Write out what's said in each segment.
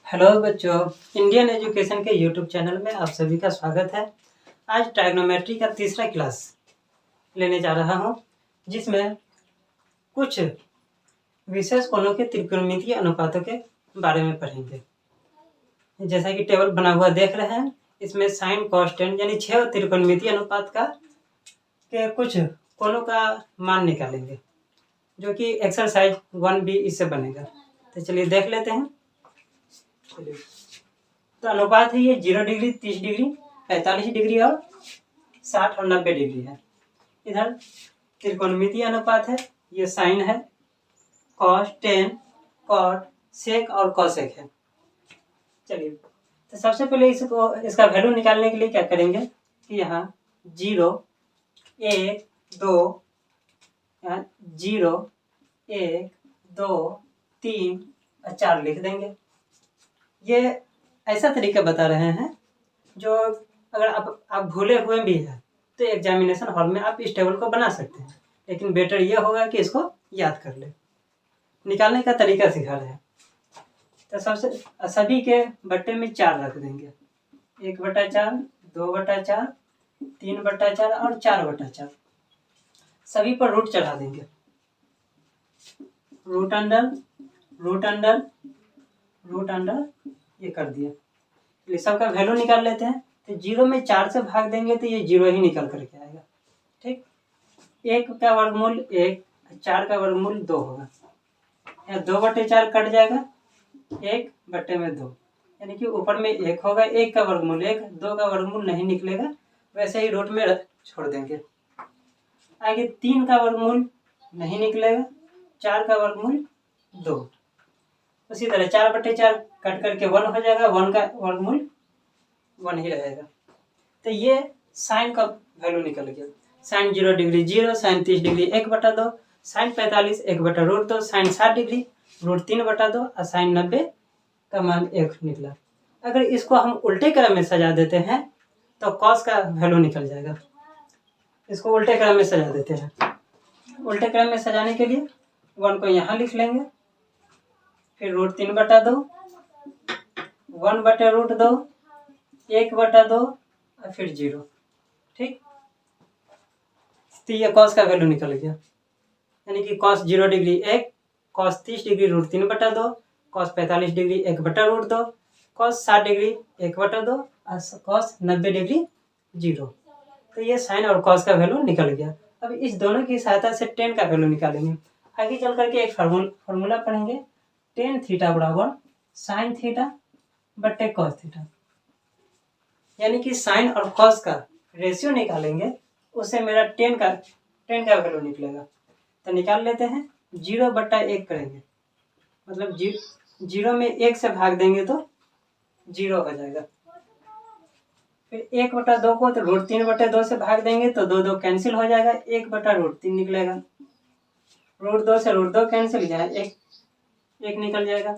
Hello बच्चों, Indian education के YouTube channel में आप सभी का स्वागत है। आज ट्राइग्नोमेट्री का तीसरा क्लास लेने जा रहा हूं, जिसमें कुछ विशेष कोणों के त्रिकोणमितीय अनुपातों के बारे में पढ़ेंगे। जैसा कि टेबल बना हुआ देख रहे हैं, इसमें साइन कॉस टेन यानी 6 त्रिकोणमितीय अनुपात का के कुछ कोणों का मान निकालेंगे, जो कि एक्सरसाइज 1B इससे बनेगा। तो चलिए देख लेते हैं। तो अनुपात है ये 0 डिग्री, 30 डिग्री, 45 डिग्री और 60 और 90 डिग्री है। इधर त्रिकोणमितीय अनुपात है, ये साइन है, कॉस, टेन, कॉट, सेक और कॉसेक है। चलिए, तो सबसे पहले इसका वैल्यू निकालने के लिए क्या करेंगे कि यहाँ 0, 1, 2, यहाँ 0, 1, 2, 3 और 4 लिख देंगे। ये ऐसा तरीका बता रहे हैं जो अगर आप भूले हुए भी हैं तो एग्जामिनेशन हॉल में आप इस टेबल को बना सकते हैं, लेकिन बेटर ये होगा कि इसको याद कर ले। निकालने का तरीका सिखा रहे हैं। तो सबसे सभी के बट्टे में 4 रख देंगे, 1/4, 2/4, 3/4 और 4/4। सभी पर रूट चढ़ा देंगे, root under root under root under, ये कर दिया। ये सबका वैल्यू निकाल लेते हैं। तो 0 में 4 से भाग देंगे तो ये 0 ही निकल करके आएगा। ठीक, 1 का वर्गमूल 1, 4 का वर्गमूल 2 होगा। यहाँ 2/4 कट जाएगा, 1/2, यानी कि ऊपर में 1 होगा। 1 का वर्गमूल 1, 2 का वर्गमूल नहीं निकलेगा, वैसे ही रूट में छोड़ देंगे। आगे 3 का वर्गमूल नहीं निकलेगा, 4 का वर्गमूल 2। उसी तरह 4/4 कट करके 1 हो जाएगा, 1 का वर्गमूल 1 ही रहेगा। तो ये साइन का वैल्यू निकल गया। Sine 0 degree 0, sine 30 degree 1/2, sine 45 1/√2, sine 60 degree √3/2 और साइन 90 का मान 1 निकला। अगर इसको हम उल्टे क्रम में सजा देते हैं तो कॉस का वैल्यू निकल जाएगा। इसको उल्टे क्रम में सजा देते हैं। उल्टे क्रम में सजाने के लिए 1 को यहाँ लिख लेंगे, फिर √3/2, 1/√2, 1/2 और फिर 0। ठीक, तो ये कॉस का वैल्यू निकल गया। यानी कि cos 0 degree 1, cos 30 degree √3/2, cos 45 degree 1/√2, cos 60 degree 1/2 और कॉस 90 डिग्री 0। तो ये साइन और कॉस का वैल्यू निकल गया। अब इस दोनों की सहायता से टेन का वैल्यू निकालेंगे। आगे चल करके एक फार्मूला पढ़ेंगे, टेन थीटा बराबर साइन थीटा बट्टे कॉस थीटा। यानी कि साइन और कॉस का रेशियो निकालेंगे, उससे मेरा टेन का वैल्यू निकलेगा। तो निकाल लेते हैं। 0/1 करेंगे, मतलब 0 में 1 से भाग देंगे तो 0 हो जाएगा। फिर 1/2 को तो √3/2 से भाग देंगे तो 2 कैंसिल हो जाएगा, 1/√3 निकलेगा। √2 से √2 कैंसिल, यहाँ 1 निकल जाएगा।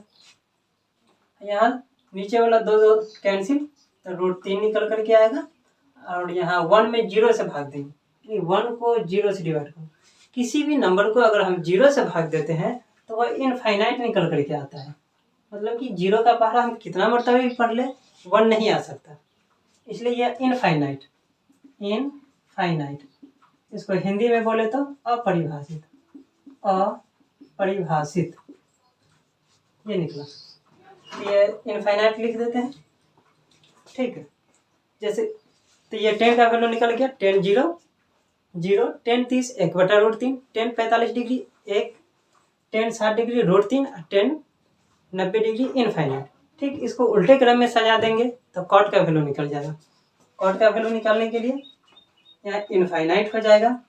यहाँ नीचे वाला 2 कैंसिल तो √3 निकल करके आएगा। और यहाँ 1 में 0 से भाग देंगे, 1 को 0 से डिवाइड करो। किसी भी नंबर को अगर हम 0 से भाग देते हैं तो वह इनफाइनाइट निकल करके आता है। मतलब कि 0 का पहाड़ा हम कितना मरतबा भी पढ़ ले, 1 नहीं आ सकता। इसलिए यह इनफाइनाइट, इसको हिंदी में बोले तो अपरिभाषित ये निकला। ये इनफाइनाइट लिख देते हैं। ठीक है, जैसे तो ये 10 का वैल्यू निकल गया। 10 0 0, 10 30 1/√3, 10 45 डिग्री 1, 10 60 डिग्री √3, 10 90 डिग्री इनफाइनाइट। ठीक, इसको उल्टे क्रम में सजा देंगे तो कॉट का वैल्यू निकल जाएगा। कॉट का वैल्यू निकालने के लिए यहाँ इनफाइनाइट हो जाएगा,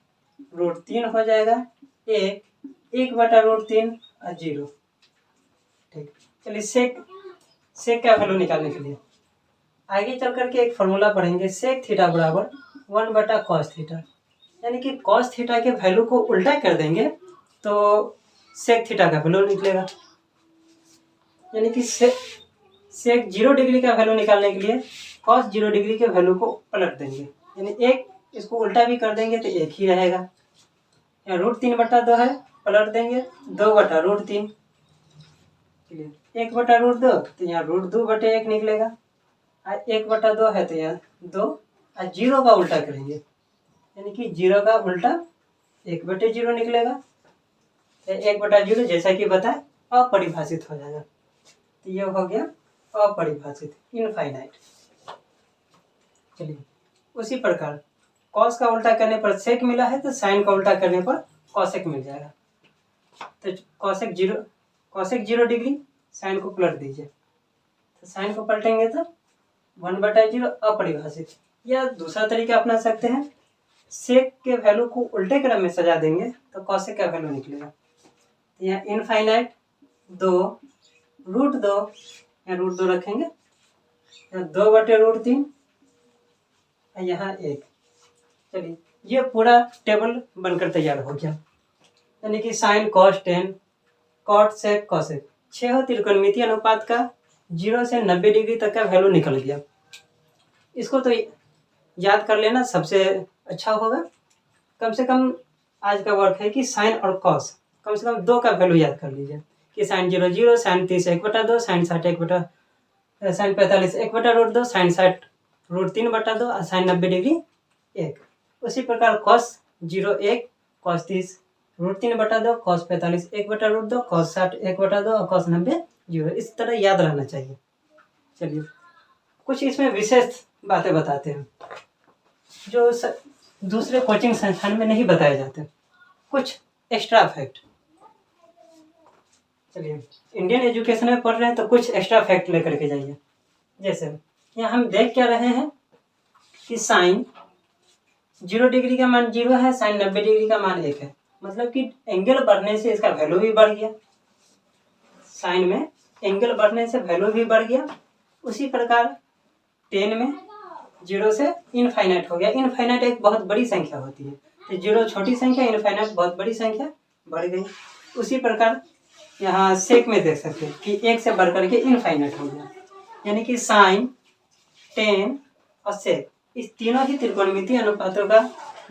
√3 हो जाएगा, 1/√3 और 0। ठीक, चलिए सेक का वैल्यू निकालने के लिए आगे चल करके एक फॉर्मूला पढ़ेंगे, सेक थीटा बराबर 1/cos थीटा। यानी कि cos थीटा के वैल्यू को उल्टा कर देंगे तो सेक थीटा का वैल्यू निकलेगा। यानी कि सेक 0 डिग्री का वैल्यू निकालने के लिए cos 0 डिग्री के वैल्यू को पलट देंगे, यानी 1 इसको उल्टा भी कर देंगे तो 1 ही रहेगा। यहाँ √3/2 है, पलट देंगे 2/√3। चलिए 1/√2 तो यहाँ √2/1 निकलेगा। 1/2 है तो यहाँ 2 और 0 का उल्टा करेंगे, यानी कि 0 का उल्टा 1/0 निकलेगा। 1/0 जैसा कि बताए अपरिभाषित हो जाएगा, तो ये हो गया अपरिभाषित, इनफाइनाइट। चलिए उसी प्रकार कॉस का उल्टा करने पर सेक मिला है तो साइन का उल्टा करने पर कॉसेक मिल जाएगा। तो कॉसेक 0 डिग्री, साइन को पलट दीजिए, तो साइन को पलटेंगे तो 1/0 अपरिभाषित। या दूसरा तरीका अपना सकते हैं, सेक के वैल्यू को उल्टे क्रम में सजा देंगे तो कॉसेक का वैल्यू निकलेगा। तो यहाँ इनफाइनाइट 2 √2, यहाँ √2 रखेंगे, यहाँ 2/√3 और यहाँ 1। चलिए ये पूरा टेबल बनकर तैयार हो गया, यानी कि sine cos tan cot sec cosec 6 त्रिकोणमितीय अनुपात का 0 से 90 डिग्री तक का वैल्यू निकल गया। इसको तो याद कर लेना सबसे अच्छा होगा। कम से कम आज का वर्क है कि साइन और कॉस कम से कम 2 का वैल्यू याद कर लीजिए कि sine 0 0, sine 30 1/2, sine 60 sine 45 1/√2, sine 60 √3/2 और साइन 90 डिग्री 1। उसी प्रकार कॉस 0 1, कॉस 30 √3/2, कॉस 45 1/√2, कॉस 60 1/2 और कॉस 90 0। इस तरह याद रहना चाहिए। चलिए कुछ इसमें विशेष बातें बताते हैं जो दूसरे कोचिंग संस्थान में नहीं बताए जाते, कुछ एक्स्ट्रा फैक्ट। चलिए इंडियन एजुकेशन में पढ़ रहे हैं तो कुछ एक्स्ट्रा फैक्ट लेकर के जाइए। जैसे यहाँ हम देख क्या रहे हैं कि साइन 0 डिग्री का मान 0 है, साइन 90 डिग्री का मान 1 है, मतलब कि एंगल बढ़ने से इसका वैल्यू भी बढ़ गया। साइन में एंगल बढ़ने से वैल्यू भी बढ़ गया। उसी प्रकार टेन में 0 से इनफाइनाइट हो गया। इनफाइनाइट एक बहुत बड़ी संख्या होती है, तो 0 छोटी संख्या, इनफाइनाइट बहुत बड़ी संख्या, बढ़ गई। उसी प्रकार यहाँ सेक में देख सकते हैं कि 1 से बढ़ करके इनफाइनाइट हो गया, यानी कि साइन टेन और सेक इस तीनों ही त्रिकोणमितीय अनुपातों का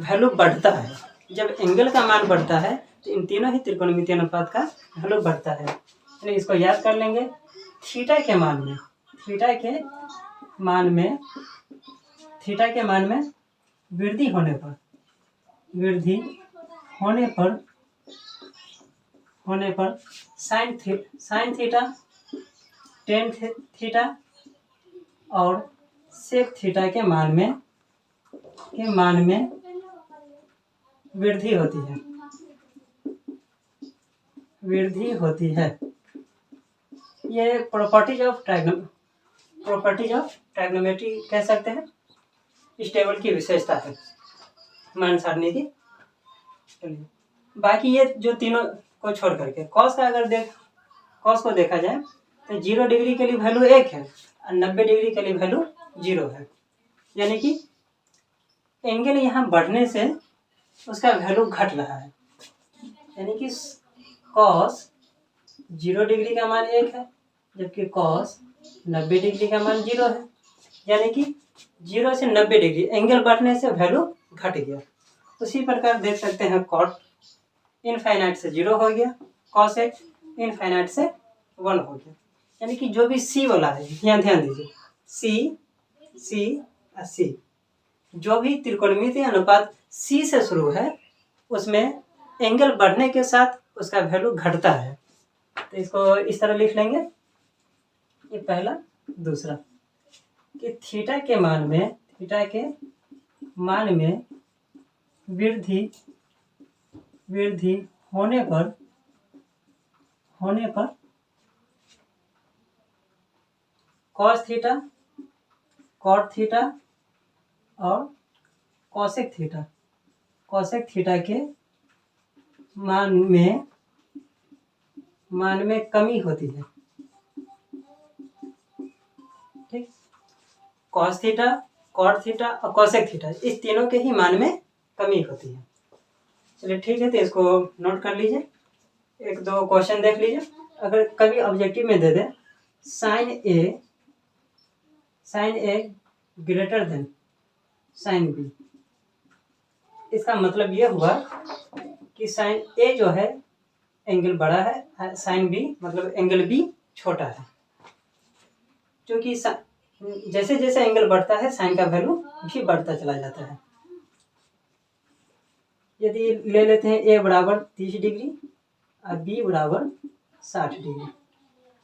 वैल्यू बढ़ता है। जब एंगल का मान बढ़ता है तो इन तीनों ही त्रिकोणमितीय अनुपात का वैल्यू बढ़ता है। यानी इसको याद कर लेंगे, थीटा के मान में वृद्धि होने पर साइन थीटा टेन थीटा और सेक थीटा के मान में वृद्धि होती है। ये प्रॉपर्टीज ऑफ ट्राइगोनोमेट्री कह सकते हैं, इस टेबल की विशेषता है मान सारणी की। चलिए बाकी ये जो तीनों को छोड़ करके कॉस को देखा जाए तो 0 डिग्री के लिए वैल्यू 1 है और 90 डिग्री के लिए वैल्यू 0 है, यानी कि एंगल यहाँ बढ़ने से उसका वैल्यू घट रहा है। यानी कि कॉस 0 डिग्री का मान 1 है जबकि कॉस 90 डिग्री का मान 0 है, यानी कि 0 से 90 डिग्री एंगल बढ़ने से वैल्यू घट गया। उसी प्रकार देख सकते हैं कॉट इनफाइनाइट से 0 हो गया, कॉसेक इनफाइनाइट से 1 हो गया। यानी कि जो भी सी वाला है, यहाँ ध्यान दीजिए, सी जो भी त्रिकोणमितीय अनुपात सी से शुरू है उसमें एंगल बढ़ने के साथ उसका वैल्यू घटता है। तो इसको इस तरह लिख लेंगे, ये पहला। दूसरा कि थीटा के मान में वृद्धि होने पर कॉस थीटा, कॉट थीटा और कॉसेक थीटा के मान में कमी होती है। ठीक, कॉस थीटा, कॉट थीटा और कॉसेक थीटा इस तीनों के ही मान में कमी होती है। चलिए ठीक है, तो इसको नोट कर लीजिए, 1-2 क्वेश्चन देख लीजिए। अगर कभी ऑब्जेक्टिव में दे दे साइन ए ग्रेटर देन साइन बी, इसका मतलब ये हुआ कि साइन ए जो है एंगल बड़ा है, साइन बी मतलब एंगल बी छोटा है, क्योंकि जैसे जैसे एंगल बढ़ता है साइन का वैल्यू भी बढ़ता चला जाता है। यदि ले लेते हैं ए बराबर 30 डिग्री और बी बराबर 60 डिग्री,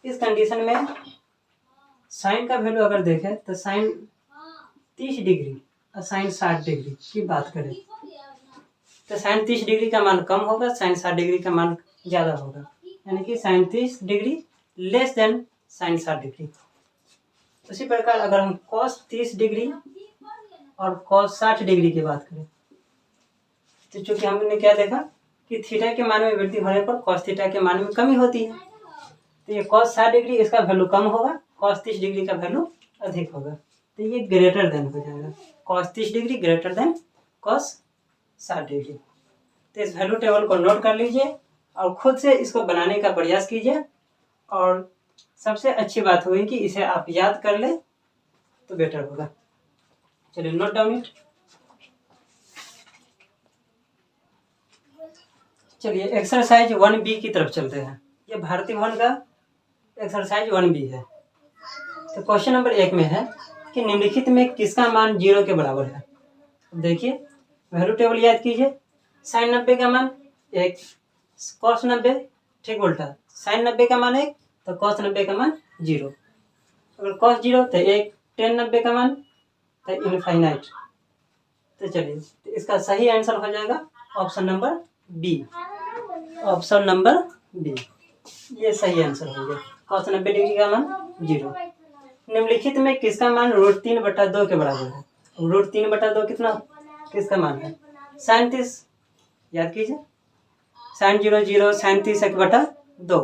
इस कंडीशन में साइन का वैल्यू अगर देखें तो साइन 30 डिग्री और साइन 60 डिग्री की बात करें तो साइन 30 डिग्री का मान कम होगा, साइन 60 डिग्री का मान ज़्यादा होगा, यानी कि sine 30 degree less than sine 60 degree. उसी प्रकार अगर हम कॉस 30 डिग्री और कॉस 60 डिग्री की बात करें तो चूंकि हमने क्या देखा कि थीटा के मान में वृद्धि होने पर कॉस थीटा के मान में कमी होती है, तो ये कॉस 60 डिग्री इसका वैल्यू कम होगा, कॉस 30 डिग्री का वैल्यू अधिक होगा, तो ये ग्रेटर देन हो जाएगा, cos 30 degree greater than cos 60 degree. तो इस वैल्यू टेबल को नोट कर लीजिए और खुद से इसको बनाने का प्रयास कीजिए, और सबसे अच्छी बात होगी कि इसे आप याद कर ले तो बेटर होगा। चलिए नोट डाउन इट। चलिए एक्सरसाइज 1B की तरफ चलते हैं। ये भारतीय भवन का एक्सरसाइज 1B है। तो क्वेश्चन नंबर 1 में है कि निम्नलिखित में किसका मान 0 के बराबर है। देखिए वैल्यू टेबल याद कीजिए, साइन 90 का मान 1, कॉस 90 ठीक उल्टा, साइन 90 का मान 1 तो कॉस 90 का मान 0, अगर कॉस 0 तो 1, टेन 90 का मान तो इनफाइनाइट। तो चलिए तो इसका सही आंसर हो जाएगा option number B, option number B ये सही आंसर हो गया, कॉस 90 डिग्री का मान 0। निम्नलिखित में किसका मान √3/2 के बराबर है। √3/2 कितना किसका मान है, साइन 30 याद कीजिए, साइन 0 0, साइन 30 1/2,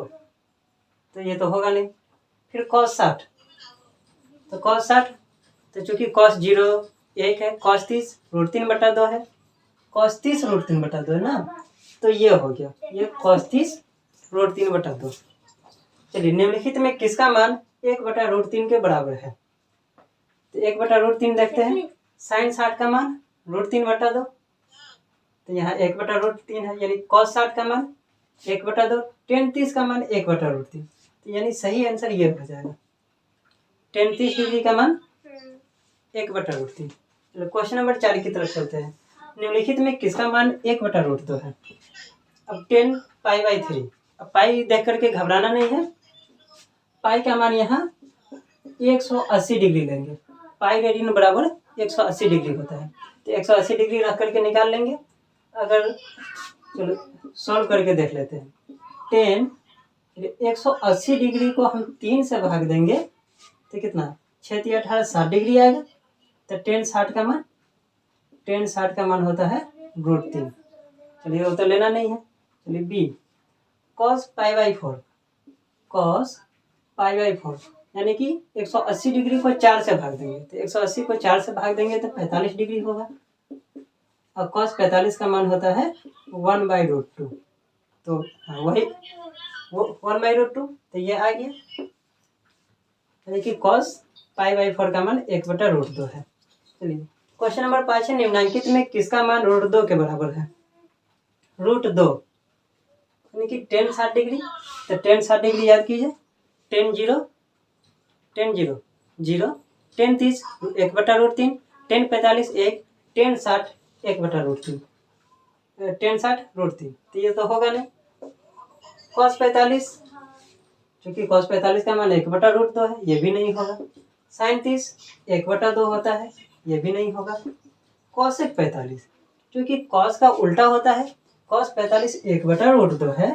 तो ये तो होगा नहीं। फिर कॉस 60, तो कॉस 60 तो चूंकि कॉस 0 1 है, कॉस 30 √3/2 है, कॉस 30 √3/2 है ना, तो ये हो गया, ये कॉस 30 √3/2। चलिए निम्नलिखित में किसका मान 1/√3 के बराबर है। तो 1/√3 देखते हैं, साइन 60 का मान √3/2, तो यहाँ 1/√3 है, यानी कॉस 60 का मान 1/2, टेन 30 का मान 1/√3, तो यानी सही आंसर ये हो जाएगा, टेन 30 डिग्री का मान 1/√3। चलो क्वेश्चन नंबर 4 की तरफ चलते हैं। निम्नलिखित में किसका मान 1/√2 है। अब 10 π/3, अब पाई देख करके घबराना नहीं है, पाई का मान यहाँ 180 डिग्री लेंगे, पाई रेडियन बराबर 180 डिग्री होता है, तो 180 डिग्री रख करके निकाल लेंगे। अगर चलो सॉल्व करके देख लेते हैं, 10 180 डिग्री को हम 3 से भाग देंगे तो कितना 6 3 18 60 डिग्री आएगा, तो 10 60 का मान होता है √3। चलिए वो तो लेना नहीं है। चलिए बी, cos π/4, cos π/4 यानी कि 180 डिग्री को 4 से भाग देंगे, तो 180 को 4 से भाग देंगे तो 45 डिग्री होगा, और cos 45 का मान होता है 1/√2, तो वही वो 1/√2, तो ये आ गया, यानी कि cos π/4 का मान 1/√2 है। चलिए क्वेश्चन नंबर 5 है, निम्नलिखित में किसका मान √2 के बराबर है। √2 यानी कि टेन 60 डिग्री, तो टेन 60 डिग्री याद कीजिए, ten 0 0, ten 30 1/√3, ten 45 1, ten 60 1/√3, ten 60 √3, तो ये तो होगा नहीं। cos 45, चूंकि cos 45 का मान 1/√2 है, ये भी नहीं होगा। साइन 30 1/2 होता है, ये भी नहीं होगा। cosec 45, क्योंकि cos का उल्टा होता है, cos 45 1/√2 है,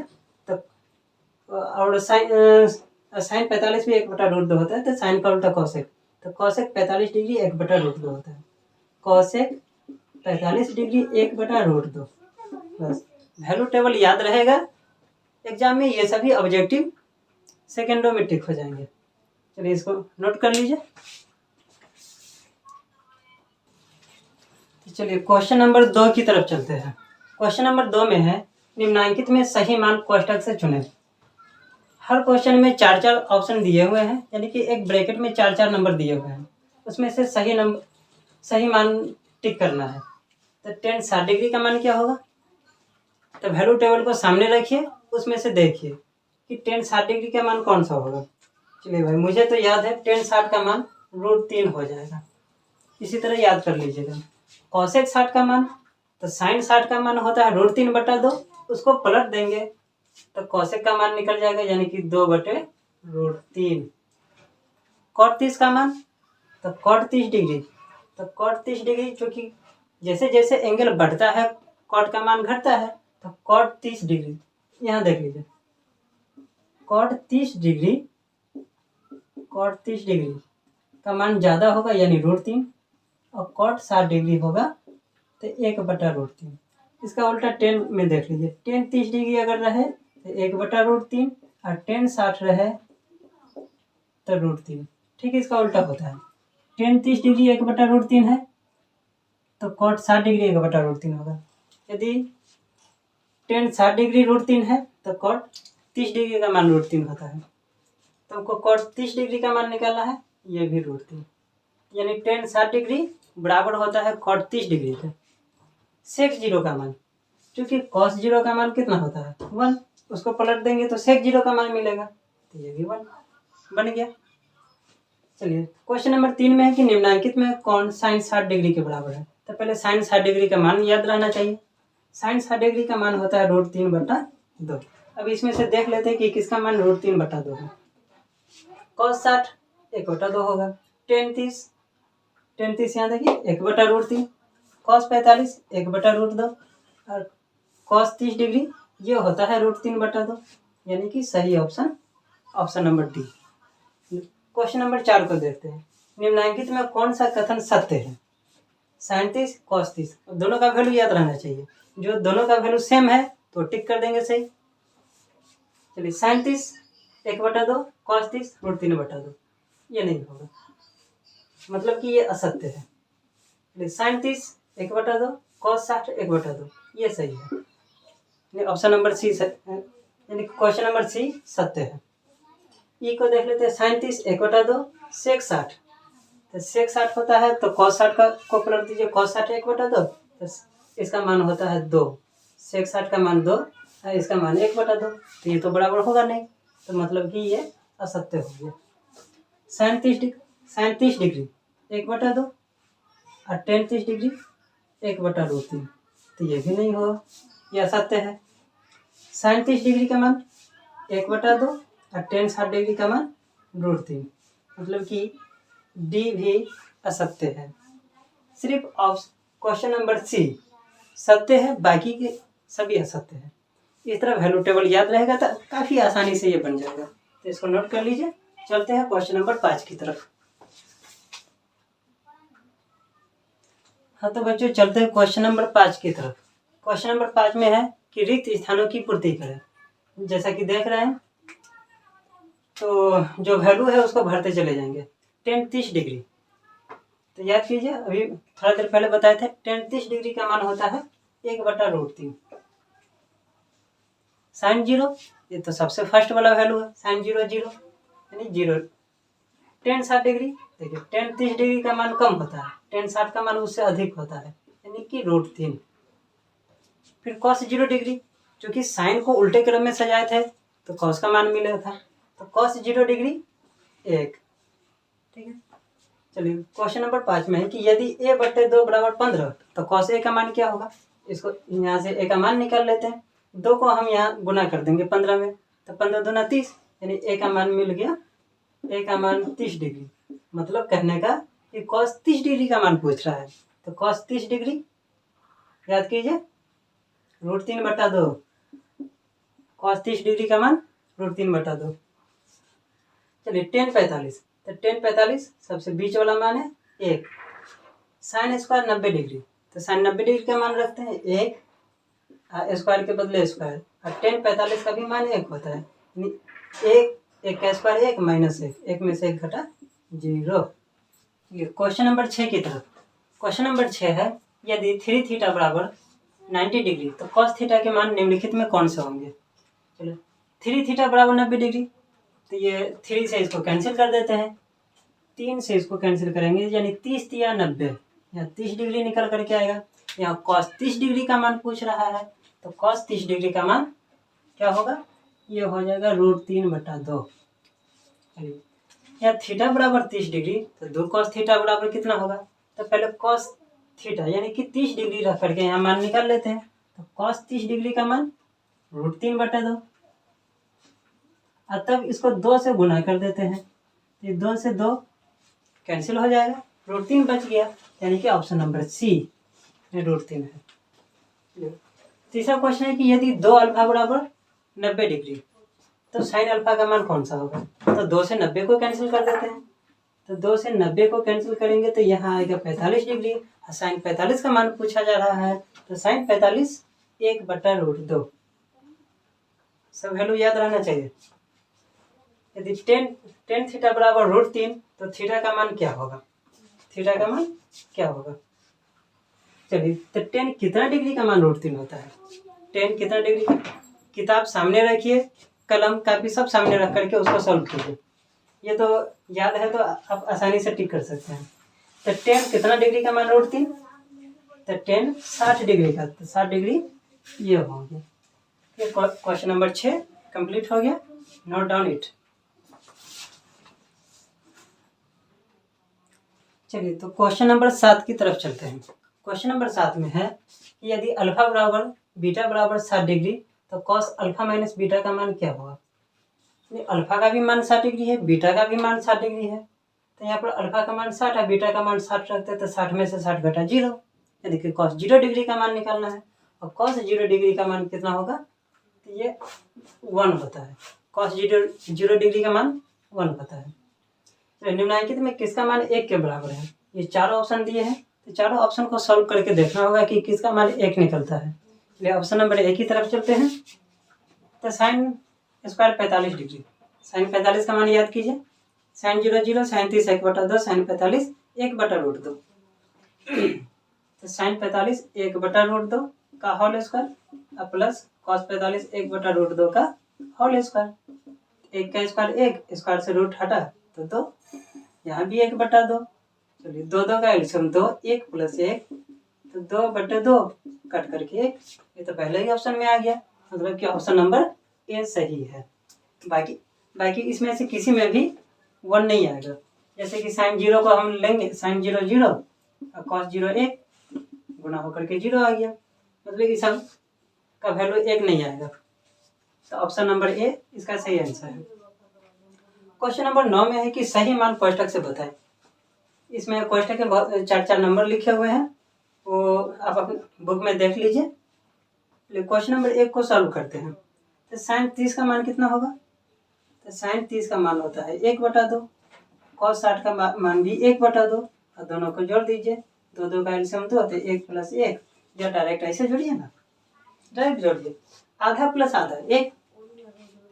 तो और साइन 45 भी 1/√2 होता है, तो साइन का उल्टा cosec, तो cosec 45 डिग्री 1/√2 होता है, cosec 45 डिग्री 1/√2। बस वैल्यू टेबल याद रहेगा, एग्जाम में ये सभी ऑब्जेक्टिव सेकेंडों में टिक हो जाएंगे। चलिए इसको नोट कर लीजिए। चलिए क्वेश्चन नंबर 2 की तरफ चलते हैं। क्वेश्चन नंबर 2 में है, निम्नलिखित में सही मान कोष्ठक से चुनें। हर क्वेश्चन में 4-4 ऑप्शन दिए हुए हैं, यानी कि एक ब्रैकेट में 4-4 नंबर दिए हुए हैं, उसमें से सही मान टिक करना है। तो टेन 60 डिग्री का मान क्या होगा, तो वैल्यू टेबल को सामने रखिए, उसमें से देखिए कि tan 60 डिग्री का मान कौन सा होगा। चलिए भाई, मुझे तो याद है tan 60 का मान √3 हो जाएगा। इसी तरह याद कर लीजिएगा। cosec 60 का मान, तो sin 60 का मान होता है √3/2, उसको पलट देंगे तो cosec का मान निकल जाएगा, यानी कि 2/√3। cot 30 का मान, तो cot 30 डिग्री, तो cot 30 डिग्री, चूंकि जैसे जैसे एंगल बढ़ता है cot का मान घटता है, तो cot 30 डिग्री, यहाँ देख लीजिए, cot 30 डिग्री का मान ज़्यादा होगा यानी √3, और cot 60 डिग्री होगा तो 1/√3। इसका उल्टा tan में देख लीजिए, tan 30 डिग्री अगर रहे तो 1/√3, और tan 60 रहे तो √3। ठीक है, इसका उल्टा होता है। tan 30 डिग्री 1/√3 है तो cot 60 डिग्री 1/√3 होगा। यदि tan 60 डिग्री √3 है तो cot 30 डिग्री का मान √3 होता है। तो हमको cot 30 डिग्री का मान निकालना है, ये भी √3, यानी tan 60 डिग्री बराबर होता है cot 30 डिग्री के। sec 0 का मान, क्योंकि cos 0 का मान कितना होता है 1, उसको पलट देंगे तो sec 0 का मान मिलेगा, तो ये भी 1 बन गया। चलिए, क्वेश्चन नंबर 3 में है कि निम्नलिखित में कौन sin 60 डिग्री के बराबर है। तो पहले sin 60 डिग्री का मान याद रहना चाहिए। sin 60 डिग्री का मान होता है √3/2। अब इसमें से देख लेते हैं कि किसका मान √3/2 है। cos 60 1/2 होगा, tan 30 यहाँ देखिए 1/√3, cos 45 1/√2, और cos 30 डिग्री ये होता है √3/2, यानी कि सही option number D. Question number 4 को देखते हैं। निम्नलिखित में कौन सा कथन सत्य है। sin 30 cos 30, दोनों का वैल्यू याद रहना चाहिए। जो दोनों का वैल्यू सेम है तो टिक कर देंगे सही। चलिए, sin 30 1/2, cos 30 √3/2, ये नहीं होगा, मतलब कि ये असत्य है। sin 30 1/2, cos 60 1/2, ये सही है। ऑप्शन नंबर सी, यानी क्वेश्चन नंबर सी सत्य है। ई को देख लेते हैं। sin 30 1/2, sec 60, तो sec 60 होता है तो cos 60 का को पलट दीजिए, cos 60 1/2, तो इसका मान होता है 2, sec 60 का मान 2, इसका मान 1/2, तो ये तो बराबर होगा नहीं, तो मतलब कि ये असत्य हो गया। sin 30 डिग्री 1/2, और tan 30 डिग्री 1/√3, तो ये भी नहीं होगा, ये असत्य है। sin 30 डिग्री का मान 1/2, और tan 60 डिग्री का मान √3, मतलब कि डी भी असत्य है। सिर्फ क्वेश्चन नंबर सी सत्य है, बाकी के सभी असत्य है। इस तरह वैल्यू टेबल याद रहेगा तो काफ़ी आसानी से ये बन जाएगा, तो इसको नोट कर लीजिए। चलते हैं क्वेश्चन नंबर 5 की तरफ। हाँ तो बच्चों, चलते हैं क्वेश्चन नंबर 5 की तरफ। क्वेश्चन नंबर 5 में है कि रिक्त स्थानों की पूर्ति करें। जैसा कि देख रहे हैं, तो जो वैल्यू है उसको भरते चले जाएंगे। tan 30 डिग्री, तो याद कीजिए, अभी थोड़ा देर पहले बताए थे tan 30 डिग्री का मान होता है 1/√3। sin 0, ये तो सबसे फर्स्ट वाला वैल्यू है, sin 0 0, यानी 0। tan 60 डिग्री, देखिए tan 30 डिग्री का मान कम होता है, tan 60 का मान उससे अधिक होता है, यानी कि √3। फिर cos 0 डिग्री, चूंकि साइन को उल्टे क्रम में सजाए थे तो cos का मान मिला था, तो cos 0 डिग्री 1। ठीक है, चलिए क्वेश्चन नंबर 5 में है कि यदि a/2 = 15, तो cos a का मान क्या होगा। इसको यहाँ से a का मान निकाल लेते हैं, 2 को हम यहाँ गुना कर देंगे 15 में, तो 15 दूना 30, यानी a का मान मिल गया, a का मान 30 डिग्री। मतलब कहने का कि cos 30 डिग्री का मान पूछ रहा है, तो cos 30 डिग्री याद कीजिए √3/2, cos 30 डिग्री का मान √3/2। चलिए tan 45, तो tan 45 सबसे बीच वाला मान है 1। sin स्क्वायर 90 डिग्री, तो sin 90 डिग्री का मान रखते हैं 1, स्क्वायर के बदले स्क्वायर, और tan 45 का भी मान 1 होता है, यानी 1 का स्क्वायर 1 माइनस 1 में से 1 घटा 0। क्वेश्चन नंबर 6 की तरफ। क्वेश्चन नंबर 6 है, यदि 3θ = 90 डिग्री, तो cos थीटा के मान निम्नलिखित में कौन से होंगे। चलो, 3θ = 90 डिग्री, तो ये 3 से इसको कैंसिल कर देते हैं, 3 से इसको कैंसिल करेंगे, यानी 30 या 90, यहाँ 30 डिग्री निकल करके आएगा। यहाँ cos 30 डिग्री का मान पूछ रहा है, तो cos 30 डिग्री का मान क्या होगा ये हो जाएगा √3/2। चलिए यहाँ थीटा बराबर 30 डिग्री, तो 2 cos थीटा बराबर कितना होगा? तो पहले cos थीटा यानी कि 30 डिग्री रख करके यहाँ मान निकाल लेते हैं। तो cos 30 डिग्री का मान √3/2, और तब इसको 2 से गुना कर देते हैं। ये 2 से 2 कैंसिल हो जाएगा, √3 बच गया, यानी कि ऑप्शन नंबर सी में √3 है। तीसरा क्वेश्चन है कि यदि 2 अल्फा बराबर 90 डिग्री, तो साइन अल्फा का मान कौन सा होगा? तो 2 से 90 को कैंसिल कर देते हैं। तो 2 से 90 को कैंसिल करेंगे तो यहाँ आएगा 45 डिग्री, और साइन 45 का मान पूछा जा रहा है, तो साइन 45 1/√2। सब वैल्यू याद रहना चाहिए। यदि टेन थीटा बराबर √3, तो थीटा का मान क्या होगा? थीटा का मान क्या होगा? चलिए, तो टेन कितना डिग्री का मान √3 होता है? टेन कितना डिग्री? किताब सामने रखिए, कलम कापी सब सामने रख करके उसको सॉल्व कीजिए। ये तो याद है तो आप आसानी से टिक कर सकते हैं। तो टेन कितना डिग्री का मान √3? तो टेन 60 डिग्री का, तो 60 डिग्री ये हो गया। ये क्वेश्चन नंबर 6 कंप्लीट हो गया। Note down it. चलिए, तो क्वेश्चन नंबर 7 की तरफ चलते हैं। क्वेश्चन नंबर 7 में है कि यदि अल्फा बराबर बीटा बराबर 60 डिग्री, तो cos अल्फा माइनस बीटा का मान क्या होगा? अल्फा का भी मान 60 डिग्री है, बीटा का भी मान 60 डिग्री है। तो यहाँ पर अल्फा का मान 60 है, बीटा का मान 60 रखते हैं, तो 60 में से 60 घटा 0, यानी कि cos 0 डिग्री का मान निकालना है। और cos 0 डिग्री का मान कितना होगा? तो ये 1 होता है। cos 0 डिग्री का मान 1 होता है। तो निम्नलिखित में किसका मान 1 के बराबर है? ये चारों ऑप्शन दिए हैं, तो चारों ऑप्शन को सॉल्व करके देखना होगा कि किसका मान 1 निकलता है। इसलिए ऑप्शन नंबर 1 की तरफ चलते हैं। तो साइन स्क्वायर 45 डिग्री, साइन 45 का मान याद कीजिए। Sine 0 0, sine 30 1/2, sine 45 1/√2। तो साइन 45 1/√2 का होल स्क्वायर प्लस cos 45 1/√2 का होल स्क्वायर। 1 का स्क्वायर 1, स्क्वायर से रूट हटा तो 2, यहाँ भी 1/2। चलिए, 2 का एल्सियम 2, 1 + 1, तो 2/2 कट करके 1। ये तो पहले ही ऑप्शन में आ गया, मतलब कि ऑप्शन नंबर ए सही है। बाकी इसमें से किसी में भी 1 नहीं आएगा। जैसे कि साइन 0 को हम लेंगे, साइन 0 0 और cos 0 1 गुना होकर के 0 आ गया, मतलब कि सब का वैल्यू 1 नहीं आएगा। तो ऑप्शन नंबर ए इसका सही आंसर है। क्वेश्चन नंबर 9 में है कि सही मान कोष्ठक से बताएं। इसमें कोष्ठक के 4 नंबर लिखे हुए हैं, वो आप अपने बुक में देख लीजिए। क्वेश्चन नंबर 1 को सॉल्व करते हैं। तो साइन 30 का मान कितना होगा? तो साइन 30 का मान होता है 1/2। cos 60 का मान भी 1/2, और दोनों को जोड़ दीजिए। 2 का एल्सियम 2, तो 1 + 1, या डायरेक्ट ऐसे जोड़िए ना, डायरेक्ट जोड़िए। आधा प्लस आधा 1,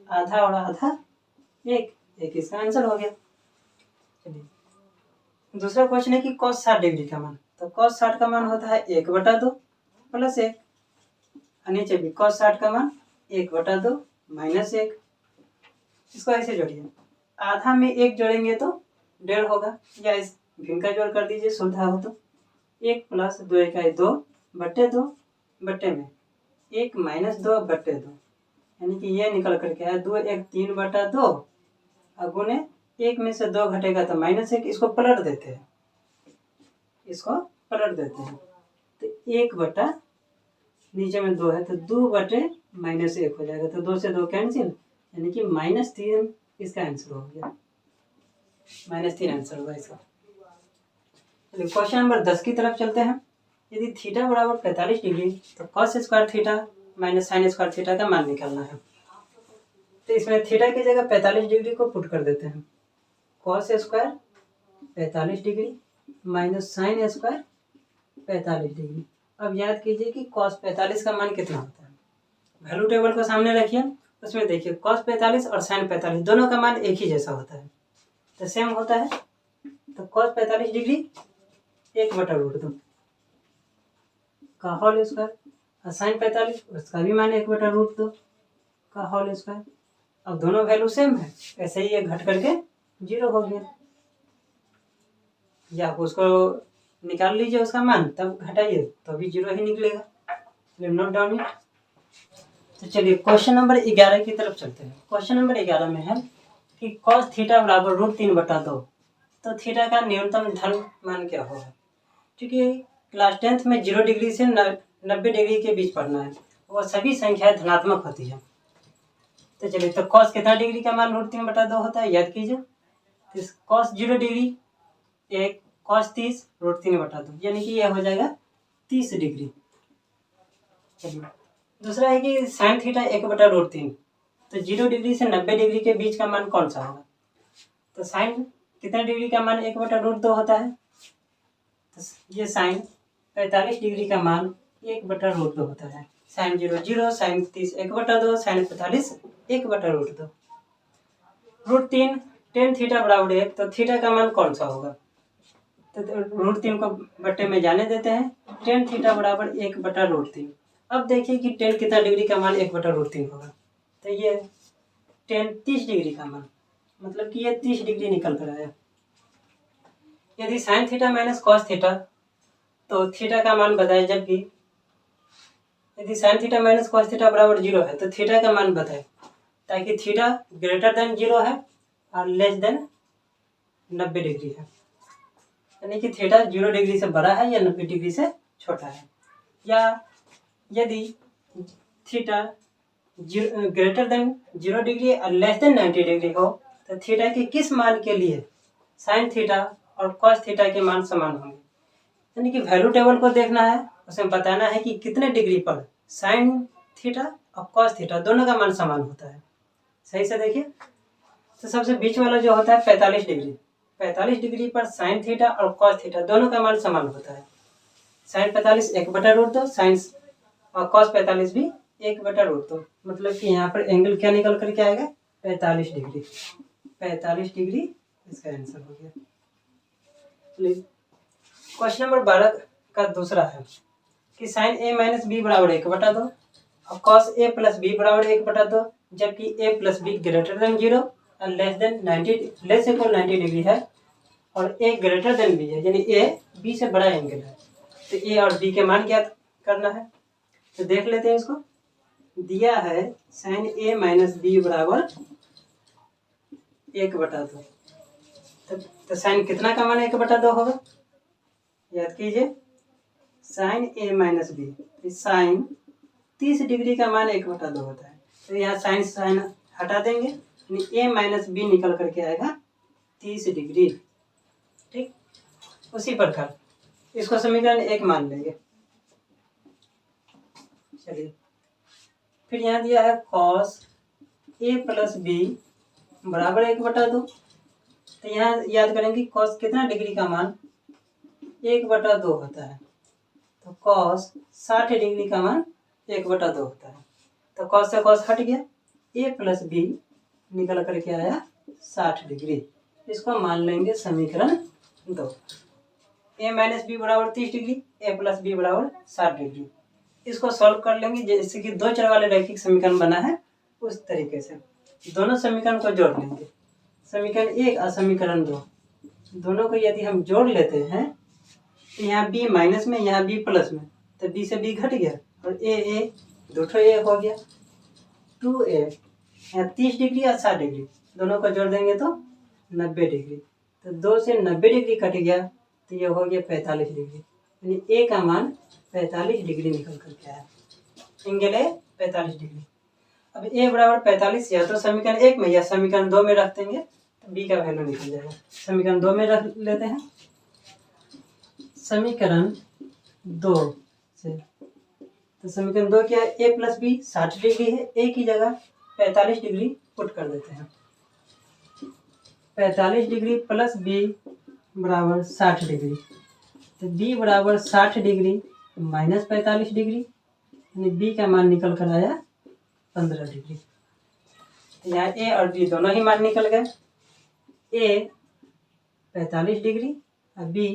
आधा और आधा 1, इसका आंसर हो गया। चलिए, दूसरा क्वेश्चन है कि cos 60 डिग्री का मान। तो cos 60 का मान होता है 1/2 + 1, नीचे भी cos 60 का मान 1/2 - 1। इसको ऐसे जोड़िए, आधा में 1 जोड़ेंगे तो 1.5 होगा, या इस भिन्न का जोड़ कर दीजिए सुविधा हो तो। 1 + 2 = 2/2 बट्टे में 1 - 2/2, यानी कि ये निकल करके आया 2 1 3/2, और गुने 1 में से 2 घटेगा तो -1। इसको पलट देते हैं, तो 1 नीचे में 2 है, तो 2/-1 हो जाएगा। तो 2 से 2 कैंसिल, यानी कि -3 इसका आंसर हो गया। -3 आंसर होगा इसका। चलिए, क्वेश्चन नंबर 10 की तरफ चलते हैं। यदि थीटा बराबर 45 डिग्री, तो cos square theta minus sine square theta का मान निकालना है। तो इसमें थीटा की जगह 45 डिग्री को पुट कर देते हैं। cos square 45 degree minus sine square 45 degree. अब याद कीजिए कि cos 45 का मान कितना होता है। वैल्यू टेबल को सामने रखिए, उसमें देखिए cos 45 और sin 45 दोनों का मान एक ही जैसा होता है, तो सेम होता है। तो cos 45 डिग्री 1/√2 का होल स्क्वायर, और sin 45 उसका भी मान 1/√2 का होल स्क्वायर। अब दोनों वैल्यू सेम है, ऐसे ही ये घट करके 0 हो गया। या उसको निकाल लीजिए उसका मान, तब घटाइए तो भी 0 ही निकलेगा। Note down it. तो चलिए क्वेश्चन नंबर 11 की तरफ चलते हैं। क्वेश्चन नंबर 11 में है कि cos थीटा बराबर √3/2, तो थीटा का न्यूनतम धन मान क्या होगा। क्योंकि क्लास 10th में 0 डिग्री से 90 डिग्री के बीच पढ़ना है, वो सभी संख्याएं धनात्मक होती है। तो चलिए, तो cos कितना डिग्री का मान √3/2 होता है, याद कीजिए। cos 0 डिग्री एक, cos 30 √3/2, यानी कि यह हो जाएगा 30 डिग्री। चलिए, दूसरा है कि साइन थीटा 1/√3, तो 0 डिग्री से 90 डिग्री के बीच का मान कौन सा होगा। तो साइन कितने डिग्री का मान 1/√2 होता है, तो ये साइन 45 डिग्री का मान 1/√2 होता है। Sine 0 0, sine 30 1/2, sine 45 1/√2। √3 tan theta बराबर 1, तो थीटा का मान कौन सा होगा। तो √3 को बट्टे में जाने देते हैं। टेन थीटा बराबर 1/√3। अब देखिए कि टेन कितना डिग्री का मान 1/√3 होगा, तो ये टेन 30 डिग्री का मान, मतलब कि ये 30 डिग्री निकल कर आया। यदि sine theta minus cos theta, तो थीटा का मान बताए, जबकि यदि sine theta minus cos theta बराबर 0 है, तो थीटा का मान बताए, ताकि थीटा ग्रेटर देन 0 है और लेस देन 90 डिग्री है, यानी कि थीटा 0 डिग्री से बड़ा है या 90 डिग्री से छोटा है। या यदि थीटा ग्रेटर देन 0 डिग्री और लेस देन 90 डिग्री हो, तो थीटा के किस मान के लिए साइन थीटा और कॉस थीटा के मान समान होंगे। यानी कि वैल्यू टेबल को देखना है, उसमें बताना है कि कितने डिग्री पर साइन थीटा और कॉस थीटा दोनों का मान समान होता है। सही से देखिए, तो सबसे बीच वाला जो होता है 45 डिग्री, 45 डिग्री पर साइन थीटा और कॉस थीटा दोनों का मान समान होता है। साइन 45 1/√2, साइन और कॉस 45 भी 1/√2, मतलब कि यहाँ पर एंगल क्या निकल करके आएगा, 45 डिग्री। 45 डिग्री इसका आंसर हो गया। क्वेश्चन नंबर 12 का दूसरा है कि साइन a माइनस बी बराबर 1/2 और कॉस a प्लस बी बराबर 1/2, जबकि a plus be greater than 0 और लेस इक्वल 90 डिग्री है, और a ग्रेटर देन b है, यानी a b से बड़ा एंगल है। तो a और b के मान ज्ञात करना है, तो देख लेते हैं। इसको दिया है साइन a माइनस बी बराबर 1/2, तो साइन कितना का मान 1/2 होगा, याद कीजिए। Sine a minus B, sine 30 degree का मान 1/2 होता है, तो यहाँ साइन साइन हटा देंगे, यानी a माइनस बी निकल करके आएगा 30 डिग्री। ठीक, उसी प्रकार इसको समीकरण 1 मान लेंगे। चलिए, फिर यहाँ दिया है कॉस a प्लस बी बराबर 1/2, तो यहाँ याद करेंगे कॉस कितना डिग्री का मान 1/2 होता है, तो कॉस 60 डिग्री का मान 1/2 होता है। तो कॉस से कॉस हट गया, a प्लस बी निकल करके आया 60 डिग्री। इसको मान लेंगे समीकरण 2। a माइनस बी बराबर 30 डिग्री, a प्लस बी बराबर 60 डिग्री। इसको सॉल्व कर लेंगे जैसे कि 2 चर वाले रैखिक समीकरण बना है उस तरीके से। दोनों समीकरण को जोड़ लेंगे, समीकरण 1 और समीकरण 2 दोनों को यदि हम जोड़ लेते हैं, तो यहाँ b माइनस में, यहाँ b प्लस में, तो b से b घट गया और a दो ठो a हो गया, 2a। यहाँ 30 डिग्री और 60 डिग्री दोनों को जोड़ देंगे तो 90 डिग्री, तो 2 से 90 डिग्री कट गया, तो ये हो गया 45 डिग्री, यानी a का मान 45 डिग्री निकल करके आया। एंगल है 45 डिग्री। अब a बराबर 45 या तो समीकरण 1 में या समीकरण 2 में रख देंगे, तो b का वैल्यू निकल जाएगा। समीकरण 2 में रख लेते हैं। समीकरण 2 से, तो समीकरण 2 क्या है, a प्लस बी 60 डिग्री है, a की जगह 45 डिग्री पुट कर देते हैं। 45 डिग्री प्लस b बराबर 60 डिग्री, तो b बराबर 60 डिग्री माइनस 45 डिग्री, यानी b का मान निकल कर आया 15 डिग्री। तो यहाँ a और b दोनों ही मान निकल गए। a 45 डिग्री और b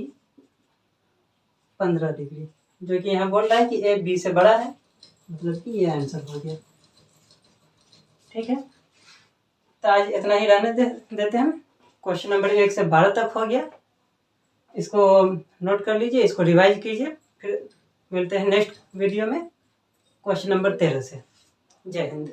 15 डिग्री, जो कि यहाँ बोल रहा है कि a b से बड़ा है, मतलब कि ये आंसर हो गया। ठीक है, तो आज इतना ही रहने देते हैं। क्वेश्चन नंबर 1 से 12 तक हो गया। इसको नोट कर लीजिए, इसको रिवाइज कीजिए, फिर मिलते हैं नेक्स्ट वीडियो में क्वेश्चन नंबर 13 से। जय हिंद।